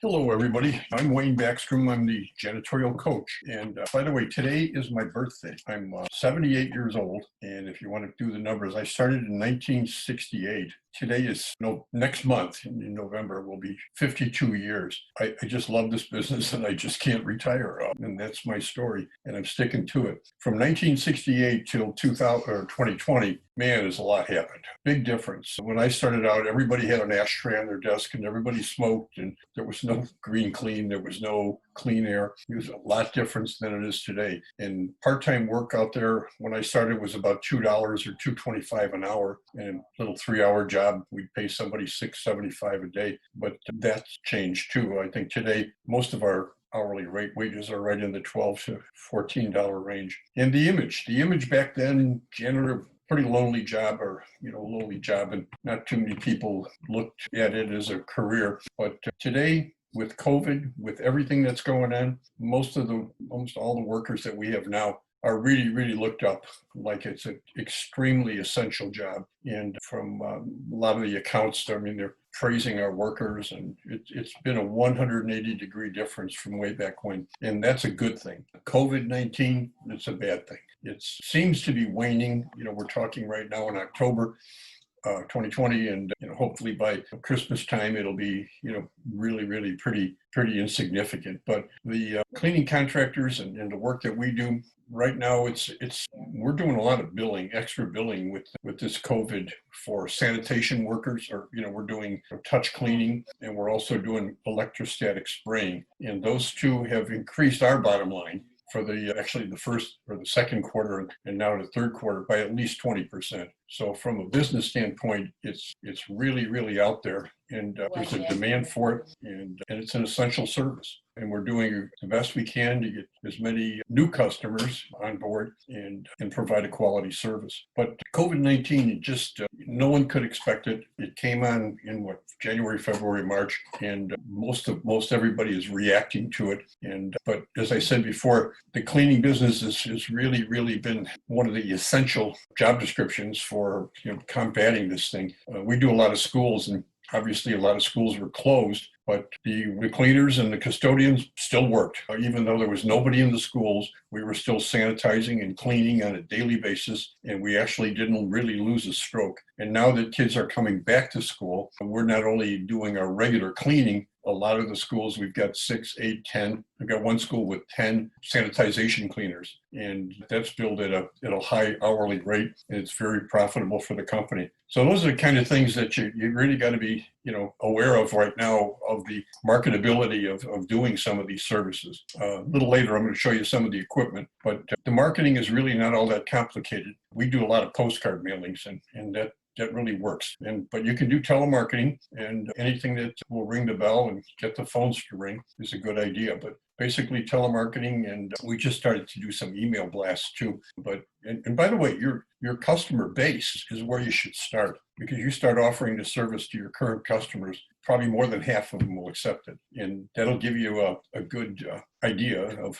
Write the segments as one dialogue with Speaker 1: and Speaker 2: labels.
Speaker 1: Hello, everybody. I'm Wayne Baxtrom. I'm the Janitorial Coach. And by the way, today is my birthday. I'm 78 years old. And if you want to do the numbers, I started in 1968. Today is next month in November will be 52 years. I just love this business and I just can't retire. And that's my story. And I'm sticking to it. From 1968 till 2000 or 2020, man, there's a lot happened. Big difference. When I started out, everybody had an ashtray on their desk and everybody smoked and there was no green clean. There was no clean air. It was a lot different than it is today. And part-time work out there when I started was about $2 or $2.25 an hour. And a little 3-hour job, we'd pay somebody $6.75 a day. But that's changed too. I think today, most of our hourly rate wages are right in the $12 to $14 range. And the image back then, janitor, pretty lonely job lowly job, and not too many people looked at it as a career. But today, with COVID, with everything that's going on, almost all the workers that we have now are really, really looked up like it's an extremely essential job. And from a lot of the accounts, they're praising our workers, and it's been a 180-degree difference from way back when. And that's a good thing. COVID-19, it's a bad thing. It seems to be waning. We're talking right now in October 2020, and hopefully by Christmas time it'll be really, really pretty insignificant. But the cleaning contractors and the work that we do right now, we're doing a lot of extra billing with this COVID for sanitation workers, or we're doing touch cleaning, and we're also doing electrostatic spraying, and those two have increased our bottom line for the first or the second quarter and now the third quarter by at least 20%. So from a business standpoint, it's really, really out there, and there's a demand for it, and it's an essential service. And we're doing the best we can to get as many new customers on board and provide a quality service. But COVID-19, no one could expect it. It came on in January, February, March, and most everybody is reacting to it. But as I said before, the cleaning business has really, really been one of the essential job descriptions for combating this thing. We do a lot of schools, and obviously a lot of schools were closed, but the cleaners and the custodians still worked. Even though there was nobody in the schools, we were still sanitizing and cleaning on a daily basis, and we actually didn't really lose a stroke. And now that kids are coming back to school, we're not only doing our regular cleaning. A lot of the schools, we've got 6, 8, 10. We've got one school with 10 sanitization cleaners, and that's billed at a high hourly rate, and it's very profitable for the company. So those are the kind of things that you really got to be aware of right now, of the marketability of doing some of these services. A little later, I'm going to show you some of the equipment, but the marketing is really not all that complicated. We do a lot of postcard mailings, and that really works. But you can do telemarketing, and anything that will ring the bell and get the phones to ring is a good idea. But basically telemarketing, and we just started to do some email blasts too. And by the way, your customer base is where you should start, because you start offering the service to your current customers, probably more than half of them will accept it. And that'll give you a good idea of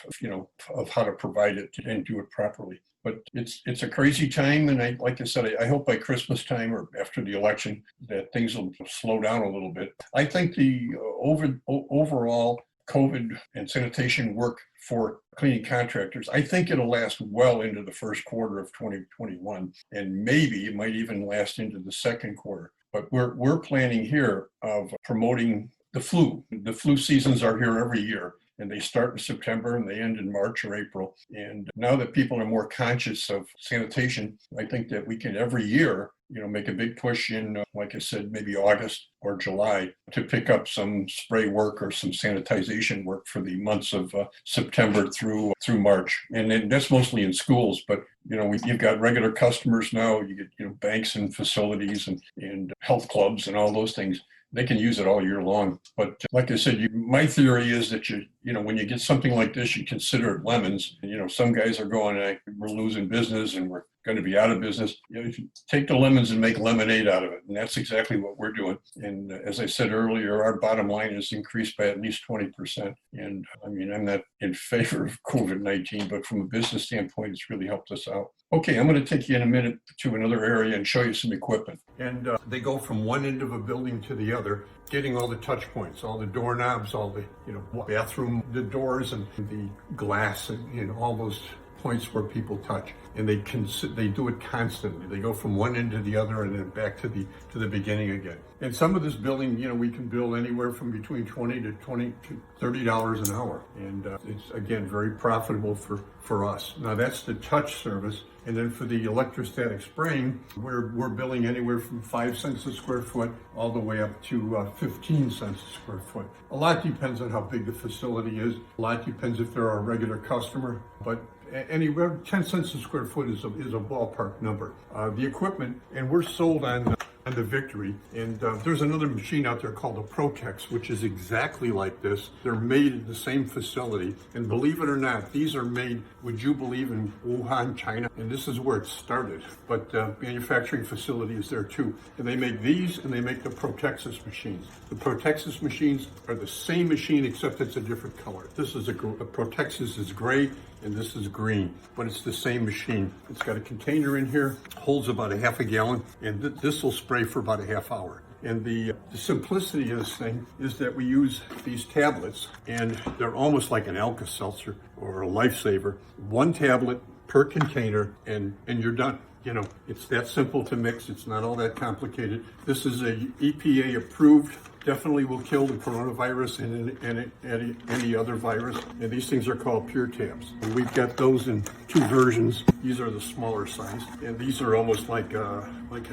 Speaker 1: how to provide it and do it properly. But it's a crazy time, and like I said, I hope by Christmas time or after the election that things will slow down a little bit. I think the overall COVID and sanitation work for cleaning contractors, I think it'll last well into the first quarter of 2021, and maybe it might even last into the second quarter. But we're planning here of promoting the flu. The flu seasons are here every year, and they start in September and they end in March or April. And now that people are more conscious of sanitation, I think that we can every year, make a big push in, like I said, maybe August or July, to pick up some spray work or some sanitization work for the months of September through March. And then that's mostly in schools, but you've got regular customers now. You get banks and facilities and health clubs and all those things. They can use it all year long. But like I said, my theory is that when you get something like this, you consider it lemons. Some guys are going, we're losing business and we're going to be out of business. If you take the lemons and make lemonade out of it. And that's exactly what we're doing. And as I said earlier, our bottom line is increased by at least 20%. And I mean, I'm not in favor of COVID-19, but from a business standpoint, it's really helped us out. Okay, I'm going to take you in a minute to another area and show you some equipment. And they go from one end of a building to the other, getting all the touch points, all the doorknobs, all the bathroom, the doors and the glass, and all those points where people touch. And they do it constantly. They go from one end to the other and then back to the beginning again. And some of this building, we can bill anywhere from between $20 to $30 an hour. And it's, again, very profitable for us. Now, that's the touch service. And then for the electrostatic spraying, we're billing anywhere from 5 cents a square foot all the way up to 15 cents a square foot. A lot depends on how big the facility is. A lot depends if they're a regular customer, but anywhere 10 cents a square foot is a ballpark number. The equipment, and we're sold on the Victory, and there's another machine out there called a Protex, which is exactly like this. They're made in the same facility, and believe it or not, these are made, would you believe, in Wuhan, China, and this is where it started, but manufacturing facility is there too, and they make these and they make the Protexus machines. The Protexus machines are the same machine except it's a different color. This is a Protexus is gray and this is green, but it's the same machine. It's got a container in here, holds about a half a gallon, and this will spray for about a half hour. And the simplicity of this thing is that we use these tablets, and they're almost like an Alka-Seltzer or a Lifesaver. One tablet per container, and you're done. It's that simple to mix. It's not all that complicated. This is a EPA approved. Definitely will kill the coronavirus and any other virus. And these things are called Pure Tabs. And we've got those in 2 versions. These are the smaller size, and these are almost like a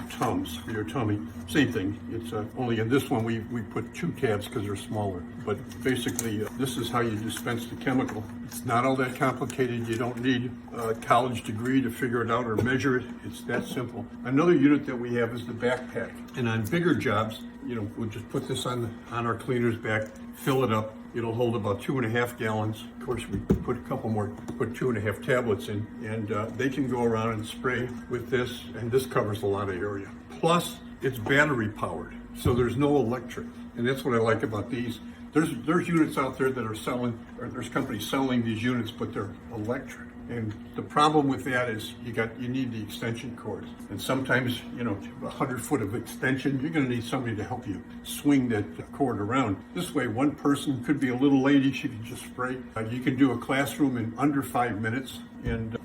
Speaker 1: Tums for your tummy. Same thing. It's only in this one we put 2 tabs because they're smaller. But basically, this is how you dispense the chemical. It's not all that complicated. You don't need a college degree to figure it out or measure it. It's that simple. Another unit that we have is the backpack. And on bigger jobs, we'll just put this on our cleaner's back, fill it up. It'll hold about 2.5 gallons. Of course, we put a couple more, put 2.5 tablets in, and they can go around and spray with this, and this covers a lot of area. Plus, it's battery powered, so there's no electric, and that's what I like about these. There's units out there that are selling, or there's companies selling these units, but they're electric. And the problem with that is you need the extension cords. And sometimes, 100 foot of extension, you're going to need somebody to help you swing that cord around. This way, one person could be a little lady, she can just spray. You can do a classroom in under 5 minutes.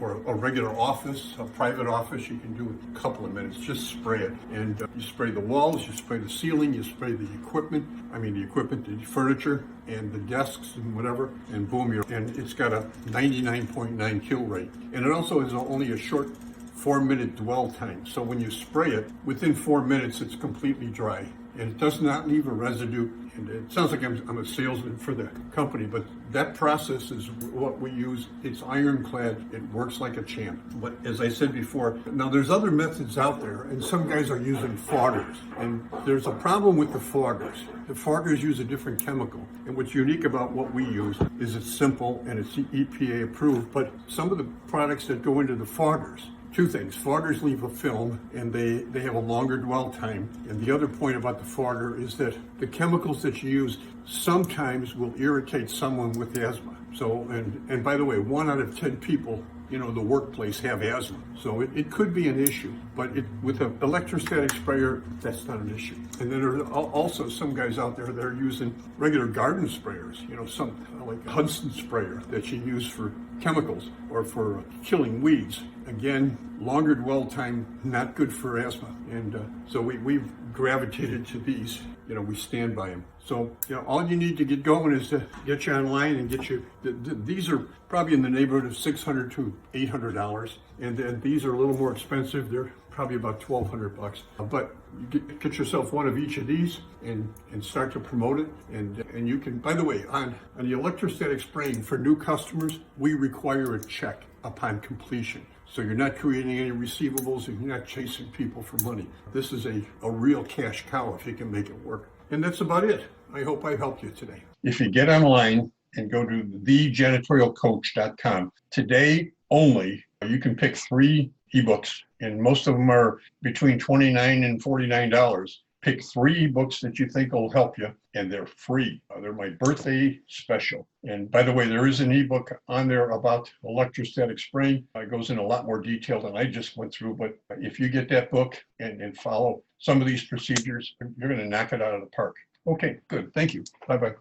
Speaker 1: Or a regular office, a private office, you can do it in a couple of minutes. Just spray it. And you spray the walls, you spray the ceiling, you spray the equipment, the furniture, and the desks and whatever, and boom, and it's got a 99.9 kill rate. And it also is only a short 4-minute dwell time. So when you spray it, within 4 minutes, it's completely dry. And it does not leave a residue. And it sounds like I'm a salesman for the company, but that process is what we use. It's ironclad. It works like a champ. But as I said before, now there's other methods out there, and some guys are using foggers. And there's a problem with the foggers. The foggers use a different chemical. And what's unique about what we use is it's simple and it's EPA approved. But some of the products that go into the foggers, 2 things. Foggers leave a film, and they have a longer dwell time. And the other point about the fogger is that the chemicals that you use sometimes will irritate someone with asthma. So, and by the way, 1 out of 10 people, the workplace have asthma. So it could be an issue, but with an electrostatic sprayer, that's not an issue. And then there are also some guys out there that are using regular garden sprayers, some like Hudson sprayer that you use for chemicals or for killing weeds. Again, longer dwell time, not good for asthma. And so we've gravitated to these. We stand by them. So, all you need to get going is to get you online and get you, these are probably in the neighborhood of $600 to $800. And then these are a little more expensive. They're probably about $1,200. But you get yourself one of each of these and start to promote it. And you can, by the way, on the electrostatic spraying for new customers, we require a check upon completion. So you're not creating any receivables and you're not chasing people for money. This is a real cash cow if you can make it work. And that's about it. I hope I helped you today. If you get online and go to thejanitorialcoach.com, today only, you can pick 3 ebooks, and most of them are between $29 and $49. Pick 3 ebooks that you think will help you, and they're free. They're my birthday special. And by the way, there is an ebook on there about electrostatic spraying. It goes in a lot more detail than I just went through, but if you get that book and follow some of these procedures, you're going to knock it out of the park. Okay, good. Thank you. Bye-bye.